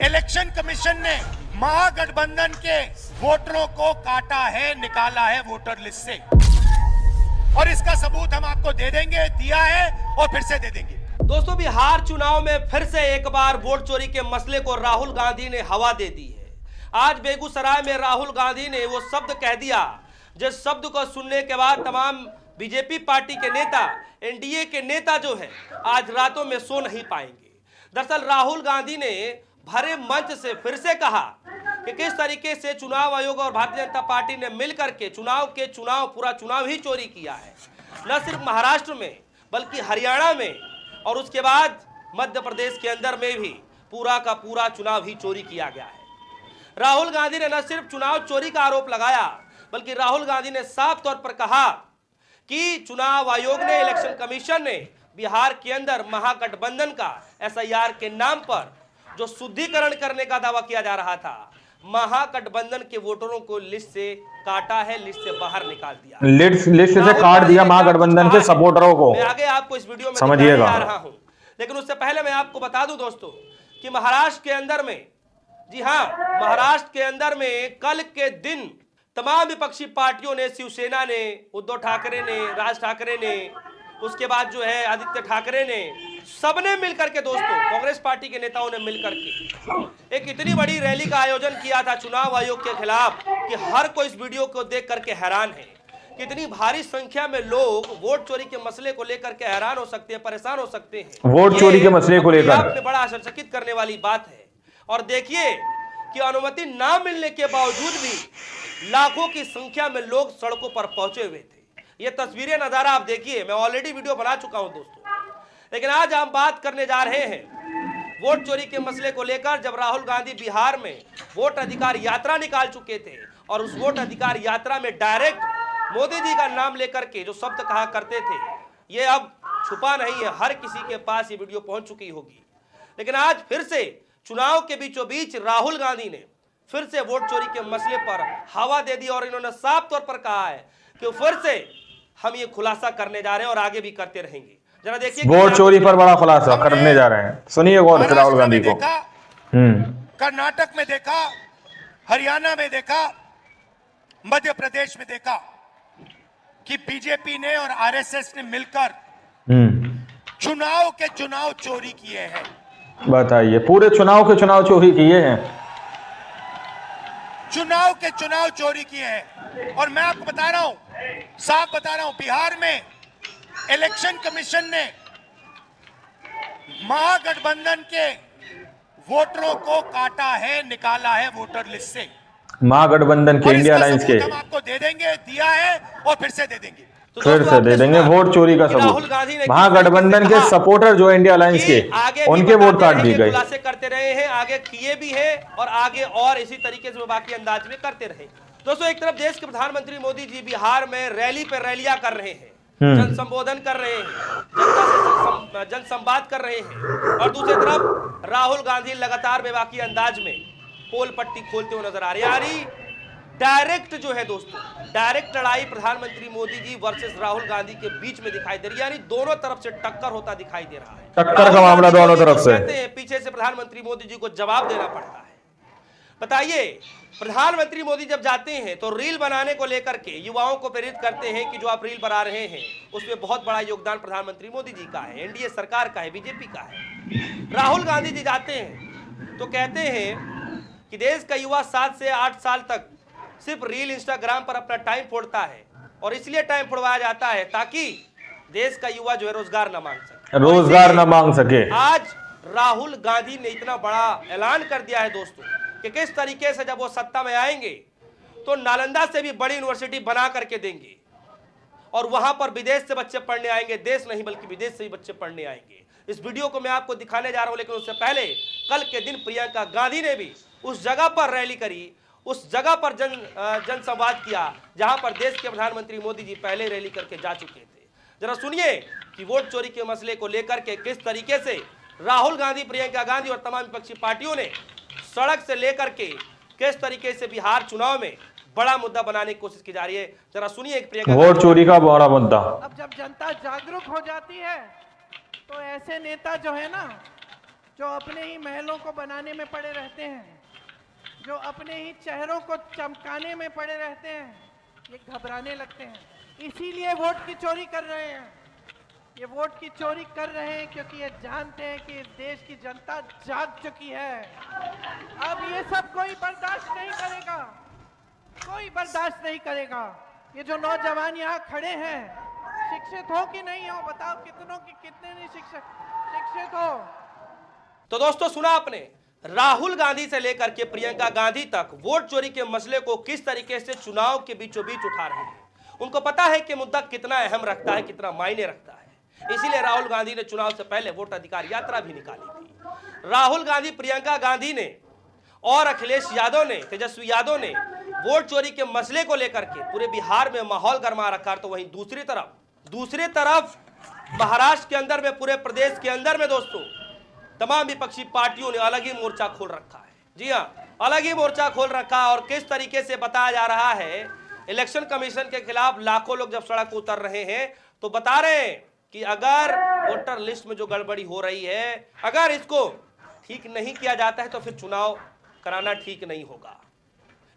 Election commission ने महागठबंधन के वोटरों को काटा है, निकाला है वोटर लिस्ट से, और इसका सबूत हम आपको दे देंगे, दिया है और फिर से दे देंगे। दोस्तों, बिहार चुनाव में फिर से एक बार वोट चोरी के मसले को राहुल गांधी ने हवा दे दी है। आज बेगूसराय में राहुल गांधी ने वो शब्द कह दिया जिस शब्द को सुनने के बाद तमाम बीजेपी पार्टी के नेता, एनडीए के नेता जो है आज रातों में सो नहीं पाएंगे। दरअसल राहुल गांधी ने भरे मंच से फिर से कहा कि किस तरीके से चुनाव आयोग और भारतीय जनता पार्टी ने मिलकर के पूरा चुनाव ही चोरी किया है। न सिर्फ महाराष्ट्र में बल्कि हरियाणा में और उसके बाद मध्य प्रदेश के अंदर में भी पूरा का पूरा चुनाव ही चोरी किया गया है। राहुल गांधी ने न सिर्फ चुनाव चोरी का आरोप लगाया बल्कि राहुल गांधी ने साफ तौर पर कहा कि चुनाव आयोग ने, इलेक्शन कमीशन ने बिहार के अंदर महागठबंधन का एसआईआर के नाम पर जो शुद्धिकरण करने का दावा किया जा रहा था, महागठबंधन के वोटरों को लिस्ट से काटा है, लिस्ट से बाहर निकाल दिया, लिस्ट से काट दिया महागठबंधन के सपोर्टरों को। मैं आगे आपको इस वीडियो में समझिएगा आ रहा हूं, लेकिन उससे पहले मैं आपको बता दूं दोस्तों कि महाराष्ट्र के अंदर में, जी हां, महाराष्ट्र के अंदर में कल के दिन तमाम विपक्षी पार्टियों ने, शिवसेना ने, उद्धव ठाकरे ने, राज ठाकरे ने, उसके बाद जो है आदित्य ठाकरे ने, सबने मिलकर के दोस्तों, कांग्रेस पार्टी के नेताओं ने मिलकर के एक इतनी बड़ी रैली का आयोजन किया था चुनाव आयोग के खिलाफ कि हर कोई इस वीडियो को देख करके हैरान है। कितनी भारी संख्या में लोग वोट चोरी के मसले को लेकर के हैरान हो सकते हैं, परेशान हो सकते हैं। वोट चोरी के मसले को लेकर बड़ा आश्चर्यचकित करने वाली बात है। और देखिए कि अनुमति ना मिलने के बावजूद भी लाखों की संख्या में लोग सड़कों पर पहुंचे हुए थे। ये तस्वीरें, नजारा आप देखिए। मैं ऑलरेडी वीडियो बना चुका हूं दोस्तों, लेकिन आज हम बात करने जा रहे हैं वोट चोरी के मसले को लेकर। जब राहुल गांधी बिहार में वोट अधिकार यात्रा निकाल चुके थे और उस वोट अधिकार यात्रा में डायरेक्ट मोदी जी का नाम लेकर के जो शब्द कहा करते थे, ये अब छुपा नहीं है, हर किसी के पास ये वीडियो पहुंच चुकी होगी। लेकिन आज फिर से चुनाव के बीचों बीच राहुल गांधी ने फिर से वोट चोरी के मसले पर हवा दे दी और इन्होंने साफ तौर पर कहा है कि फिर से हम ये खुलासा करने जा रहे हैं और आगे भी करते रहेंगे। जरा देखिए, वोट चोरी पर बड़ा खुलासा करने जा रहे हैं, सुनिए गौर से राहुल गांधी को। कर्नाटक में देखा, हरियाणा में देखा, मध्य प्रदेश में देखा कि बीजेपी ने और आरएसएस ने मिलकर चुनाव चोरी किए हैं। बताइए, पूरे चुनाव के चुनाव चोरी किए हैं, चुनाव चोरी किए हैं। और मैं आपको बता रहा हूं, साफ बता रहा हूं, बिहार में इलेक्शन कमीशन ने महागठबंधन के वोटरों को काटा है, निकाला है वोटर लिस्ट से। महागठबंधन के, इंडिया अलायंस के, हम आपको दे देंगे, दिया है और फिर से दे देंगे। तो फिर से दे देंगे वोट चोरी का सबूत। महागठबंधन के सपोर्टर जो इंडिया अलायंस के, उनके वोट काट दिए गए। खुलासे करते रहे हैं, आगे किए भी हैं और आगे और इसी तरीके से बाकी अंदाज में करते रहे। दोस्तों, एक तरफ देश के प्रधानमंत्री मोदी जी बिहार में रैली पे रैलियां कर रहे हैं, जन संबोधन कर रहे हैं, जनता से जन संवाद कर रहे हैं, और दूसरी तरफ राहुल गांधी लगातार बेबाकी अंदाज में पोल पट्टी खोलते हुए नजर आ रहे हैं। डायरेक्ट जो है दोस्तों, डायरेक्ट लड़ाई प्रधानमंत्री मोदी जी वर्सेस राहुल गांधी के बीच में दिखाई दे रही है, यानी दोनों तरफ से टक्कर होता दिखाई दे रहा है। टक्कर का मामला दोनों तरफ से, कहते हैं पीछे से प्रधानमंत्री मोदी जी को जवाब देना पड़ता है। बताइए, प्रधानमंत्री मोदी जब जाते हैं तो रील बनाने को लेकर के युवाओं को प्रेरित करते हैं कि जो आप रील बना रहे हैं उसमें बहुत बड़ा योगदान प्रधानमंत्री मोदी जी का है, एनडीए सरकार का है, बीजेपी का है। राहुल गांधी जी जाते हैं तो कहते हैं कि देश का युवा 7 से 8 साल तक सिर्फ रील, इंस्टाग्राम पर अपना टाइम फोड़ता है, और इसलिए टाइम फोड़वाया जाता है ताकि देश का युवा जो है रोजगार न मांग सके। आज राहुल गांधी ने इतना बड़ा ऐलान कर दिया है दोस्तों कि किस तरीके से जब वो सत्ता में आएंगे तो नालंदा से भी बड़ी यूनिवर्सिटी बना करके देंगे और वहां पर विदेश से बच्चे पढ़ने आएंगे, देश नहीं बल्कि विदेश से ही बच्चे पढ़ने आएंगे। इस वीडियो को मैं आपको दिखाने जा रहा हूं, लेकिन उससे पहले कल के दिन प्रियंका गांधी ने भी उस जगह पर रैली करी, उस जगह पर जन संवाद किया जहां पर देश के प्रधानमंत्री मोदी जी पहले रैली करके जा चुके थे। जरा सुनिए कि वोट चोरी के मसले को लेकर के किस तरीके से राहुल गांधी, प्रियंका गांधी और तमाम विपक्षी पार्टियों ने सड़क से लेकर के किस तरीके से बिहार चुनाव में बड़ा मुद्दा बनाने की कोशिश की जा रही है। जरा सुनिए प्रियंका, वोट चोरी का बड़ा मुद्दा। अब जब जनता जागरूक हो जाती है तो ऐसे नेता जो है ना, जो अपने ही महलों को बनाने में पड़े रहते हैं, जो अपने ही चेहरों को चमकाने में पड़े रहते हैं, ये घबराने लगते हैं, इसीलिए वोट की चोरी कर रहे हैं। ये वोट की चोरी कर रहे हैं क्योंकि ये जानते हैं कि इस देश की जनता जाग चुकी है। अब ये सब कोई बर्दाश्त नहीं करेगा, कोई बर्दाश्त नहीं करेगा। ये जो नौजवान यहाँ खड़े हैं, शिक्षित हो कि नहीं हो, बताओ कितनों की कितने नहीं शिक्षित हो। तो दोस्तों सुना आपने, राहुल गांधी से लेकर के प्रियंका गांधी तक वोट चोरी के मसले को किस तरीके से चुनाव के बीचों बीच उठा रहे हैं। उनको पता है कि मुद्दा कितना अहम रखता है, कितना मायने रखता है। इसीलिए राहुल गांधी ने चुनाव से पहले वोट अधिकार यात्रा भी निकाली थी। राहुल गांधी, प्रियंका गांधी ने और अखिलेश यादव ने, तेजस्वी यादव ने वोट चोरी के मसले को लेकर के पूरे बिहार में माहौल गरमा रखा। तो वहीं दूसरी तरफ महाराष्ट्र के अंदर में, पूरे प्रदेश के अंदर में दोस्तों तमाम विपक्षी पार्टियों ने अलग ही मोर्चा खोल रखा है। जी हाँ, अलग ही मोर्चा खोल रखा है। और किस तरीके से बताया जा रहा है, इलेक्शन कमीशन के खिलाफ लाखों लोग जब सड़क को उतर रहे हैं तो बता रहे हैं कि अगर वोटर लिस्ट में जो गड़बड़ी हो रही है, अगर इसको ठीक नहीं किया जाता है तो फिर चुनाव कराना ठीक नहीं होगा।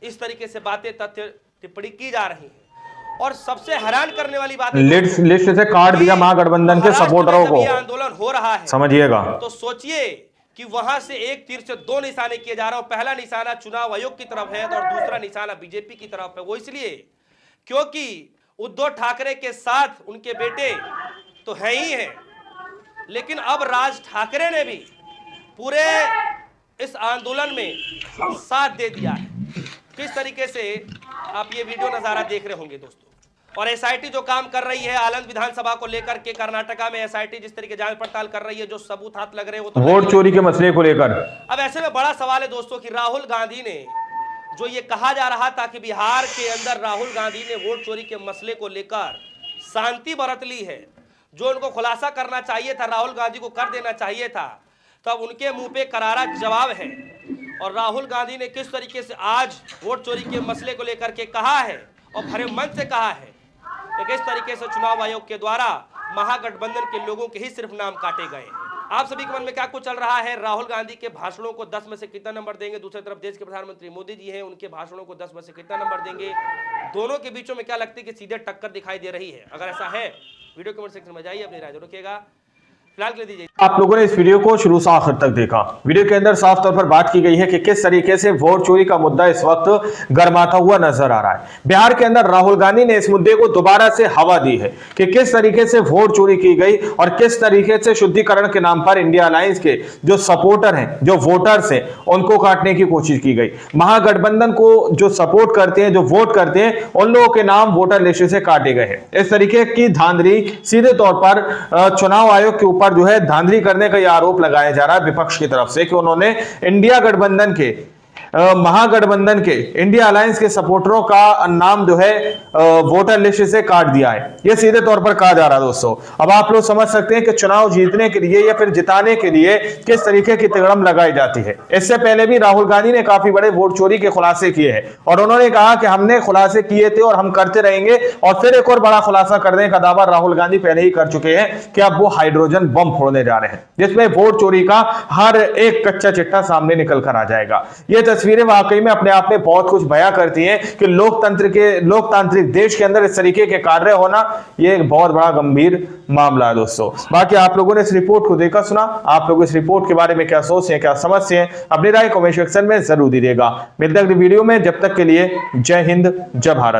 इस तरीके से बातें, तथ्य, टिप्पणी की जा रही है। और सबसे हैरान करने वाली बात, लिस्ट से काट दिया महागठबंधन के सपोर्टरों को। आंदोलन हो रहा है, समझिएगा। तो सोचिए कि वहां से एक तीर से दो निशाने किए जा रहे हैं। पहला निशाना चुनाव आयोग की तरफ है और दूसरा निशाना बीजेपी की तरफ है। वो इसलिए क्योंकि उद्धव ठाकरे के साथ उनके बेटे तो है ही है, लेकिन अब राज ठाकरे ने भी पूरे इस आंदोलन में साथ दे दिया है। किस तरीके से आप ये वीडियो नजारा देख रहे होंगे दोस्तों। और एसआईटी जो काम कर रही है आनंद विधानसभा को लेकर के, कर्नाटका में एसआईटी जिस तरीके जांच पड़ताल कर रही है, जो सबूत हाथ लग रहे हैं वो तो वोट चोरी के मसले को लेकर। अब ऐसे में बड़ा सवाल है दोस्तों कि राहुल गांधी ने जो ये कहा जा रहा था कि बिहार के अंदर राहुल गांधी ने वोट चोरी के मसले को लेकर शांति बरत ली है, जो उनको खुलासा करना चाहिए था, राहुल गांधी को कर देना चाहिए था, तब उनके मुंह पे करारा जवाब है। और राहुल गांधी ने किस तरीके से आज वोट चोरी के मसले को लेकर के कहा है और भरे मन से कहा है कि किस तरीके से चुनाव आयोग के द्वारा महागठबंधन के लोगों के ही सिर्फ नाम काटे गए हैं। आप सभी के मन में क्या कुछ चल रहा है? राहुल गांधी के भाषणों को 10 में से कितना नंबर देंगे? दूसरी तरफ देश के प्रधानमंत्री मोदी जी हैं, उनके भाषणों को 10 में से कितना नंबर देंगे? दोनों के बीचों में क्या लगती है कि सीधे टक्कर दिखाई दे रही है? अगर ऐसा है, वीडियो कमेंट सेक्शन में जाइए, अपनी राय जरूर रखिएगा। फिलहाल के लिए दीजिए। आप लोगों ने इस वीडियो को शुरू से आखिर तक देखा। वीडियो के अंदर साफ तौर पर बात की गई है कि किस तरीके से वोट चोरी का मुद्दा इस वक्त गर्माता हुआ नजर आ रहा है। बिहार के अंदर राहुल गांधी ने इस मुद्दे को दोबारा से हवा दी है कि किस तरीके से वोट चोरी की गई और किस तरीके से शुद्धिकरण के नाम पर इंडिया अलायंस के जो सपोर्टर हैं, जो वोटर्स हैं, उनको काटने की कोशिश की गई। महागठबंधन को जो सपोर्ट करते हैं, जो वोट करते हैं, उन लोगों के नाम वोटर लिस्ट से काटे गए हैं। इस तरीके की धांधली सीधे तौर पर चुनाव आयोग के ऊपर जो है धांधली करने का यह आरोप लगाया जा रहा है विपक्ष की तरफ से कि उन्होंने इंडिया गठबंधन के, महागठबंधन के, इंडिया अलायंस के सपोर्टरों का नाम जो है वोटर लिस्ट से काट दिया है। यह सीधे तौर पर कहा जा रहा है दोस्तों। अब आप लोग समझ सकते हैं कि चुनाव जीतने के लिए या फिर जिताने के लिए किस तरीके की तिगड़म लगाई जाती है। इससे पहले भी राहुल गांधी ने काफी बड़े वोट चोरी के खुलासे किए हैं और उन्होंने कहा कि हमने खुलासे किए थे और हम करते रहेंगे। और फिर एक और बड़ा खुलासा करने का दावा राहुल गांधी पहले ही कर चुके हैं कि अब वो हाइड्रोजन बम फोड़ने जा रहे हैं, जिसमें वोट चोरी का हर एक कच्चा चिट्ठा सामने निकल कर आ जाएगा। ये तस्वीरें वाकई में अपने आप में बहुत कुछ बयां करती हैं कि लोकतांत्रिक देश के अंदर इस तरीके के कार्य होना ये एक बहुत बड़ा गंभीर मामला है दोस्तों। बाकी आप लोगों ने इस रिपोर्ट को देखा सुना, आप लोग इस रिपोर्ट के बारे में क्या सोचते हैं, क्या समझते हैं, अपनी राय कमेंट सेक्शन में जरूर दीजिएगा। मिलते हैं अगली वीडियो में, जब तक के लिए जय हिंद, जय भारत।